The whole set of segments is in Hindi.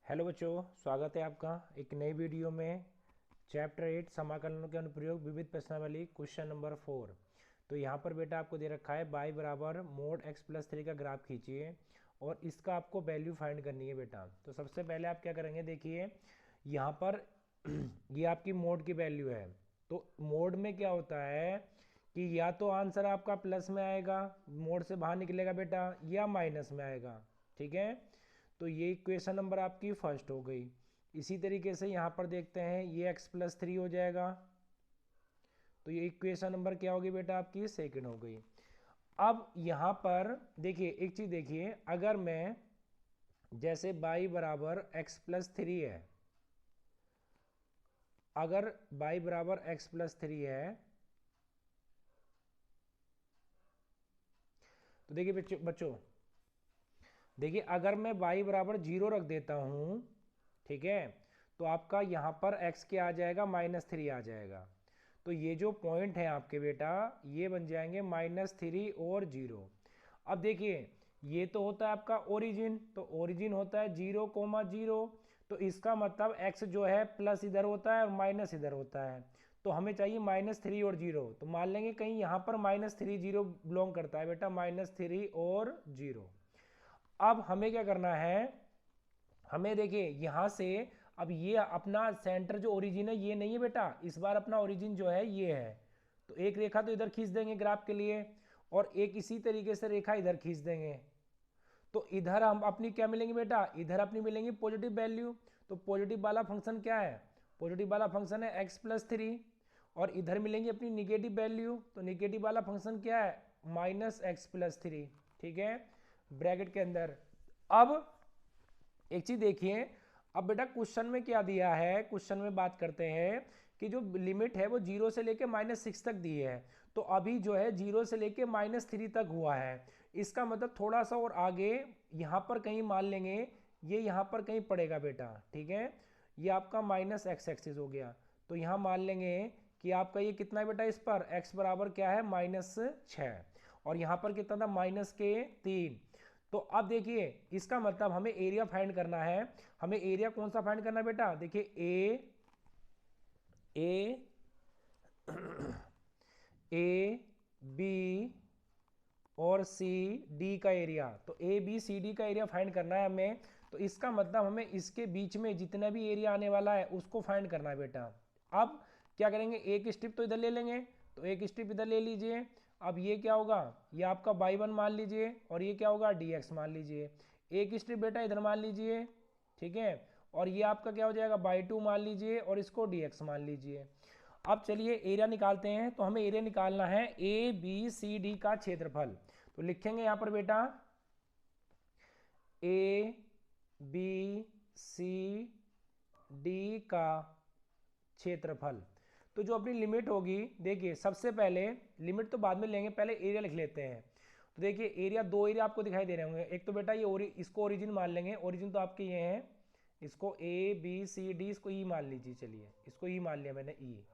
हेलो बच्चों, स्वागत है आपका एक नई वीडियो में। चैप्टर 8 समाकलनों के अनुप्रयोग विविध प्रश्नावली क्वेश्चन नंबर 4। तो यहाँ पर बेटा आपको दे रखा है y बराबर मोड x प्लस 3 का ग्राफ खींचिए और इसका आपको वैल्यू फाइंड करनी है बेटा। तो सबसे पहले आप क्या करेंगे, देखिए यहाँ पर ये आपकी मोड की वैल्यू है। तो मोड में क्या होता है कि या तो आंसर आपका प्लस में आएगा, मोड से बाहर निकलेगा बेटा, या माइनस में आएगा। ठीक है, तो ये इक्वेशन नंबर आपकी फर्स्ट हो गई। इसी तरीके से यहाँ पर देखते हैं ये x प्लस 3 हो जाएगा, तो ये इक्वेशन नंबर क्या होगी बेटा आपकी सेकंड हो गई। अब यहाँ पर देखिए एक चीज़ देखिए, अगर मैं जैसे y बराबर x प्लस 3 है, अगर y बराबर x प्लस 3 है तो देखिए बच्चों देखिए अगर मैं y बराबर 0 रख देता हूँ, ठीक है, तो आपका यहाँ पर x क्या आ जाएगा, -3 आ जाएगा। तो ये जो पॉइंट है आपके बेटा ये बन जाएंगे -3 और 0। अब देखिए ये तो होता है आपका ओरिजिन, तो ओरिजिन होता है 0,0, तो इसका मतलब x जो है प्लस इधर होता है और माइनस इधर होता है। तो हमें चाहिए -3 और 0, तो मान लेंगे कहीं यहाँ पर -3 0 बिलोंग करता है बेटा, -3 और 0। अब हमें क्या करना है, हमें देखिए यहाँ से अब ये अपना सेंटर जो ओरिजिन है ये नहीं है बेटा, इस बार अपना ओरिजिन जो है ये है। तो एक रेखा तो इधर खींच देंगे ग्राफ के लिए और एक इसी तरीके से रेखा इधर खींच देंगे। तो इधर हम अपनी क्या मिलेंगे बेटा, इधर अपनी मिलेंगी पॉजिटिव वैल्यू। तो पॉजिटिव वाला फंक्शन क्या है, पॉजिटिव वाला फंक्शन है एक्स प्लस 3। और इधर मिलेंगी अपनी निगेटिव वैल्यू, तो निगेटिव वाला फंक्शन क्या है, -x+3। ठीक है, ब्रैकेट के अंदर। अब एक चीज देखिए, अब बेटा क्वेश्चन में क्या दिया है, क्वेश्चन में बात करते हैं कि जो लिमिट है वो 0 से लेके -6 तक दी है। तो अभी जो है 0 से लेके -3 तक हुआ है। इसका मतलब थोड़ा सा और आगे यहाँ पर कहीं मान लेंगे, ये यहाँ पर कहीं पड़ेगा बेटा। ठीक है, ये आपका -x एक्सिस हो गया। तो यहाँ मान लेंगे कि आपका ये कितना है बेटा, इस पर x बराबर क्या है, -6, और यहाँ पर कितना था, -3। तो अब देखिए इसका मतलब हमें एरिया फाइंड करना है। हमें एरिया कौन सा फाइंड करना है बेटा, देखिए ए ए बी और सी डी का एरिया, तो ए बी सी डी का एरिया फाइंड करना है हमें। तो इसका मतलब हमें इसके बीच में जितना भी एरिया आने वाला है उसको फाइंड करना है बेटा। अब क्या करेंगे, एक स्ट्रिप तो इधर ले लेंगे, तो एक स्ट्रिप इधर ले लीजिए। अब ये क्या होगा, ये आपका y1 मान लीजिए और ये क्या होगा dx मान लीजिए। एक स्ट्रिप बेटा इधर मान लीजिए, ठीक है, और ये आपका क्या हो जाएगा y2 मान लीजिए और इसको dx मान लीजिए। अब चलिए एरिया निकालते हैं। तो हमें एरिया निकालना है ए बी सी डी का क्षेत्रफल। तो लिखेंगे यहाँ पर बेटा ए बी सी डी का क्षेत्रफल। तो जो अपनी लिमिट होगी, देखिए सबसे पहले लिमिट तो बाद में लेंगे, पहले एरिया लिख लेते हैं। तो देखिए एरिया, दो एरिया आपको दिखाई दे रहे होंगे। एक तो बेटा ये इसको ओरिजिन मान लेंगे, ओरिजिन तो आपके ये हैं, इसको ए बी सी डी, इसको ई मान लीजिए। चलिए इसको ई मान लिया मैंने, ई।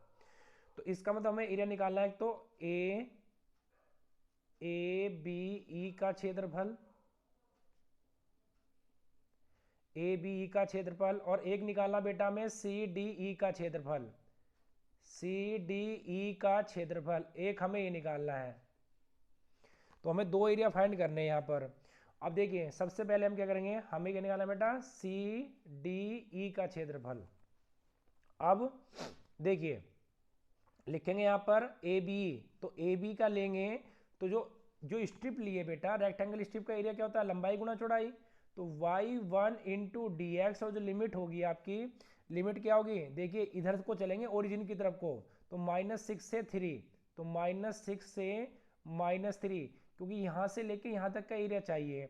तो इसका मतलब हमें एरिया निकालना है, तो ए बी ई का क्षेत्रफल, ए बी ई का क्षेत्रफल, और एक निकालना बेटा में सी डी ई का क्षेत्रफल, सी डी ई का क्षेत्रफल, एक हमें ये निकालना है। तो हमें दो एरिया फाइंड करने हैं यहाँ पर। अब देखिए सबसे पहले हम क्या करेंगे, हमें क्या निकालना है बेटा, सी डी ई का क्षेत्रफल। अब देखिए लिखेंगे यहाँ पर ए बी, तो ए बी का लेंगे, तो जो जो स्ट्रिप लिए बेटा, रेक्टेंगल स्ट्रिप का एरिया क्या होता है, लंबाई गुना चौड़ाई। तो y1 इंटू डी एक्स, और जो लिमिट होगी आपकी, लिमिट क्या होगी, देखिए इधर को चलेंगे ओरिजिन की तरफ को, तो -6 से 3, तो -6 से -3, क्योंकि यहाँ से लेके यहाँ तक का एरिया चाहिए।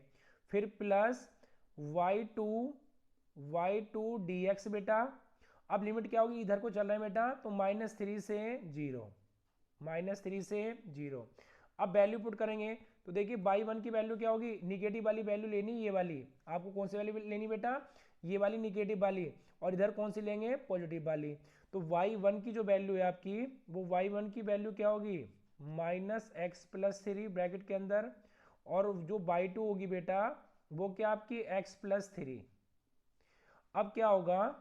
फिर प्लस y2 dx बेटा। अब लिमिट क्या होगी, इधर को चल रहा है बेटा, तो -3 से 0, -3 से 0। अब वैल्यू पुट करेंगे, तो देखिए y1 की वैल्यू क्या होगी, निगेटिव वाली वैल्यू लेनी, ये वाली। आपको कौन सी वाली लेनी बेटा, ये वाली निगेटिव वाली, और इधर कौन सी लेंगे, पॉजिटिव वाली। तो y1 की जो वैल्यू है आपकी, वो y1 की वैल्यू क्या होगी, -x+3 ब्रैकेट के अंदर, और जो y2 होगी बेटा वो क्या आपकी x+3। अब क्या होगा,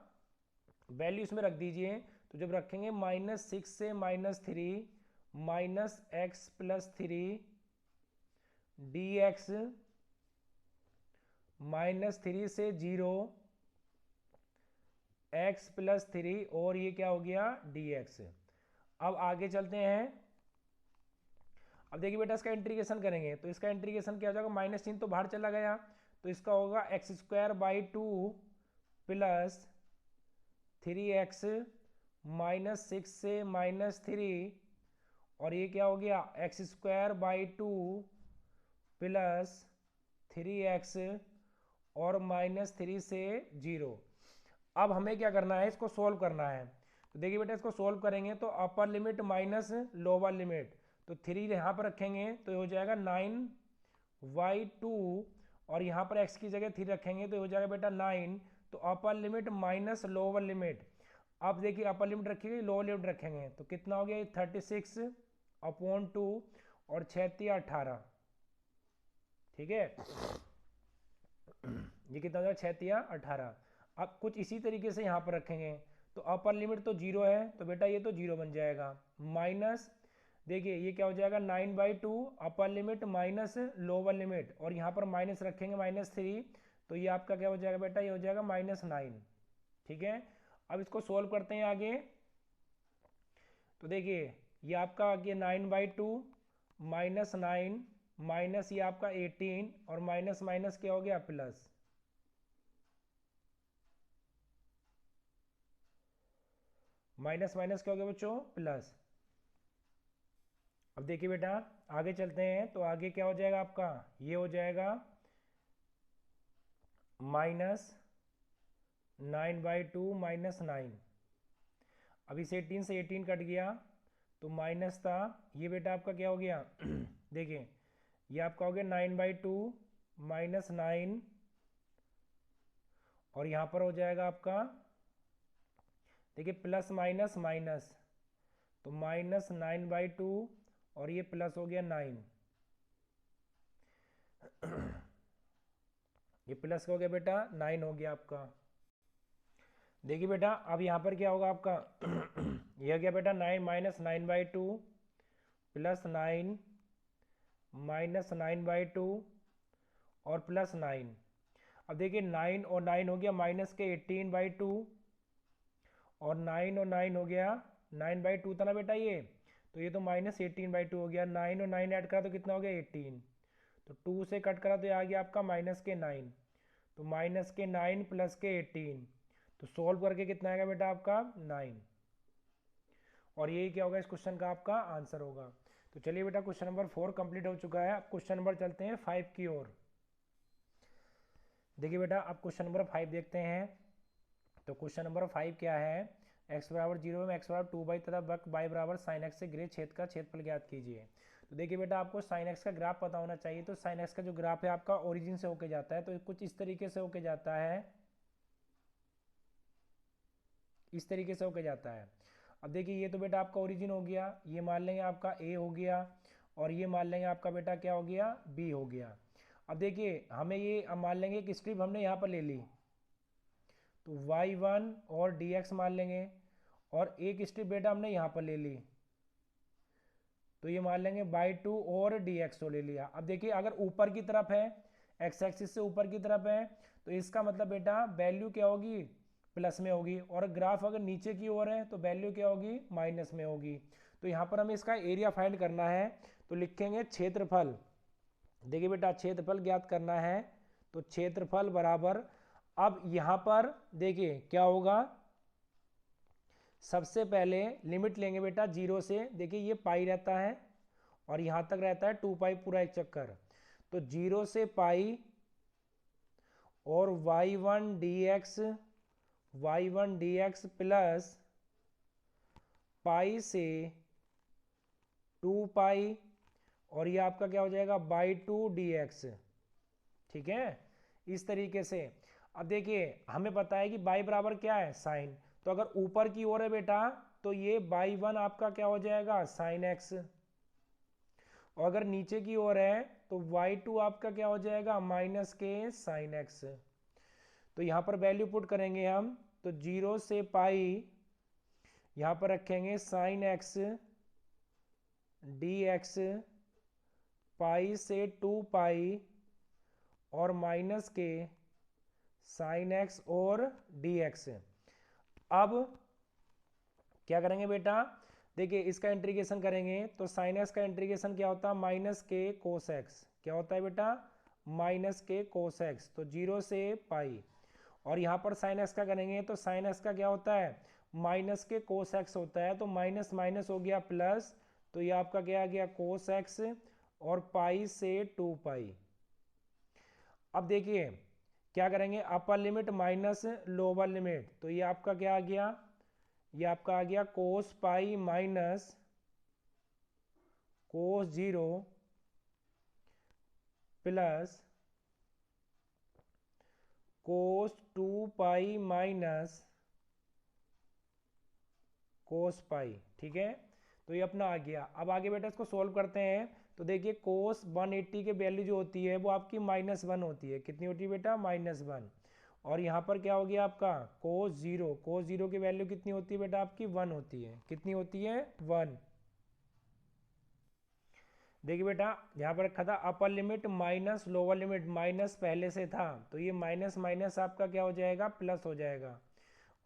वैल्यू इसमें रख दीजिए, तो जब रखेंगे -6 से -3 -x+3 dx -3 से 0 x+3 और ये क्या हो गया dx। अब आगे चलते हैं। अब देखिए बेटा इसका इंटीग्रेशन करेंगे तो इसका इंटीग्रेशन क्या हो जाएगा, माइनस चिन्ह तो बाहर चला गया, तो इसका होगा x²/2 प्लस 3x -6 से -3 और ये क्या हो गया x²/2 प्लस 3x और -3 से 0। अब हमें क्या करना है, इसको सोल्व करना है। तो देखिए बेटा इसको सोल्व करेंगे तो upper limit minus lower limit, तो 3 यहाँ पर रखेंगे तो ये हो जाएगा 9/2 और यहाँ पर x की जगह 3 रखेंगे तो ये हो जाएगा बेटा 9। तो upper limit minus lower limit. अब देखिए अपर लिमिट रखिएगा, लोअर लिमिट रखेंगे तो कितना हो गया, ये 36/2 और 6 18। ठीक है, ये कितना हो जाएगा 6 18। अब कुछ इसी तरीके से यहाँ पर रखेंगे तो अपर लिमिट तो 0 है तो बेटा ये तो 0 बन जाएगा, माइनस देखिए ये क्या हो जाएगा 9/2 upper limit minus lower limit और यहाँ पर माइनस रखेंगे -3 तो ये आपका क्या हो जाएगा बेटा, ये हो जाएगा -9। ठीक है, अब इसको सोल्व करते हैं आगे। तो देखिए ये आपका आगे 9/2 -9 माइनस ये आपका 18 और माइनस माइनस क्या हो गया प्लस, माइनस माइनस क्या हो गया बच्चों प्लस। अब देखिए बेटा आगे चलते हैं तो आगे क्या हो जाएगा आपका, ये हो जाएगा -9/2 -9। अब इस 18 से 18 कट गया तो माइनस था, ये बेटा आपका क्या हो गया देखिए ये आपका हो गया 9/2 -9 और यहाँ पर हो जाएगा आपका देखिए प्लस माइनस माइनस, तो -9/2 और ये प्लस हो गया 9। ये प्लस हो गया बेटा 9 हो गया आपका। देखिए बेटा अब यहाँ पर क्या होगा आपका यह गया बेटा 9 -9/2 प्लस 9 -9/2 और प्लस 9। अब देखिए 9 और 9 हो गया माइनस के 18/2 और 9 और 9 हो गया 9/2 था ना बेटा ये, तो ये तो -18/2 हो गया। 9 और 9 ऐड करा तो कितना हो गया 18, तो 2 से कट करा तो ये आ गया आपका माइनस के 9, तो माइनस के 9 प्लस के 18, तो सोल्व करके कितना आएगा बेटा आपका 9 और यही क्या होगा इस क्वेश्चन का आपका आंसर होगा। तो चलिए बेटा क्वेश्चन नंबर 4 कंप्लीट हो चुका है। अब क्वेश्चन नंबर चलते हैं 5 की ओर। देखिए बेटा अब क्वेश्चन नंबर 5 देखते हैं। तो क्वेश्चन नंबर 5 क्या है, x=0 में x/2 तथा वक्र y sin x से घिरे क्षेत्र का क्षेत्रफल ज्ञात कीजिए। तो देखिए बेटा आपको sin x का ग्राफ पता होना चाहिए। तो sin x का जो ग्राफ है आपका ओरिजिन से होके जाता है, तो कुछ इस तरीके से होके जाता है, इस तरीके से होके जाता है। अब देखिए ये तो बेटा आपका ओरिजिन हो गया, ये मान लेंगे आपका a हो गया और ये मान लेंगे आपका बेटा क्या हो गया b हो गया। अब देखिए हमें ये अब मान लेंगे कि स्ट्रिप हमने यहाँ पर ले ली तो y1 और dx मान लेंगे और एक स्ट्रिप बेटा हमने यहाँ पर ले ली तो ये मान लेंगे y2 और dx तो ले लिया। अब देखिए अगर ऊपर की तरफ है, x एक्सिस से ऊपर की तरफ है, तो इसका मतलब बेटा वैल्यू क्या होगी प्लस में होगी, और ग्राफ अगर नीचे की ओर है तो वैल्यू क्या होगी माइनस में होगी। तो यहाँ पर हमें इसका एरिया फाइंड करना है तो लिखेंगे क्षेत्रफल। देखिए बेटा क्षेत्रफल ज्ञात करना है तो क्षेत्रफल बराबर, अब यहाँ पर देखिए क्या होगा, सबसे पहले लिमिट लेंगे बेटा 0 से, देखिए ये पाई रहता है और यहाँ तक रहता है 2π पूरा एक चक्कर, तो 0 से पाई और y1 dx प्लस पाई से 2π और ये आपका क्या हो जाएगा by2 dx। ठीक है, इस तरीके से। अब देखिए हमें पता है कि y बराबर क्या है साइन, तो अगर ऊपर की ओर है बेटा तो ये y1 आपका क्या हो जाएगा साइन x, और अगर नीचे की ओर है तो y2 आपका क्या हो जाएगा माइनस के साइन x। तो यहाँ पर वैल्यू पुट करेंगे हम, तो 0 से पाई यहाँ पर रखेंगे साइन एक्स डी एक्स, पाई से 2 पाई और माइनस के साइन एक्स और डी एक्स। अब क्या करेंगे बेटा, देखिए इसका इंटीग्रेशन करेंगे तो साइन एक्स का इंटीग्रेशन क्या होता है, माइनस के कोस एक्स। क्या होता है बेटा, माइनस के कोस एक्स, तो 0 से पाई। और यहाँ पर साइन एक्स का करेंगे तो साइन एक्स का क्या होता है, माइनस के कोस एक्स होता है, तो माइनस माइनस हो गया प्लस, तो ये आपका क्या आ गया कोस एक्स और पाई से 2 पाई। अब देखिए क्या करेंगे, upper limit minus lower limit, तो ये आपका क्या आ गया, ये आपका आ गया cos pi minus cos 0 plus cos 2 pi minus cos pi. ठीक है, तो ये अपना आ गया। अब आगे बेटा इसको सोल्व करते हैं, तो देखिए कोस 180 की वैल्यू जो होती है वो आपकी -1 होती है। कितनी होती है बेटा, -1। और यहाँ पर क्या हो गया आपका कोस 0, कोस 0 की वैल्यू कितनी होती है बेटा आपकी 1 होती है। कितनी होती है 1। देखिए बेटा यहाँ पर रखा था upper limit minus lower limit, minus पहले से था तो ये माइनस माइनस आपका क्या हो जाएगा, प्लस हो जाएगा।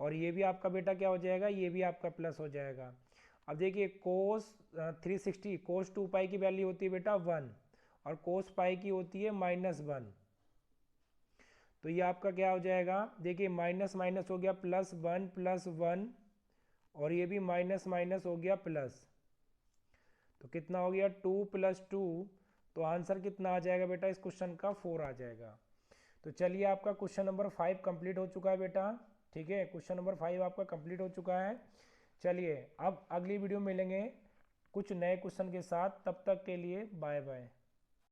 और ये भी आपका बेटा क्या हो जाएगा, ये भी आपका प्लस हो जाएगा। अब देखिए कोस 360 कोस 2 पाई की वैल्यू होती है बेटा 1 और कोस पाई की होती है -1। तो ये आपका क्या हो जाएगा, देखिए माइनस माइनस हो गया +1 +1 और ये भी माइनस माइनस हो गया प्लस, तो कितना हो गया 2 + 2। तो आंसर कितना आ जाएगा बेटा इस क्वेश्चन का, 4 आ जाएगा। तो चलिए आपका क्वेश्चन नंबर 5 कंप्लीट हो चुका है बेटा। ठीक है, क्वेश्चन नंबर 5 आपका कंप्लीट हो चुका है। चलिए अब अगली वीडियो में मिलेंगे कुछ नए क्वेश्चन के साथ, तब तक के लिए बाय बाय।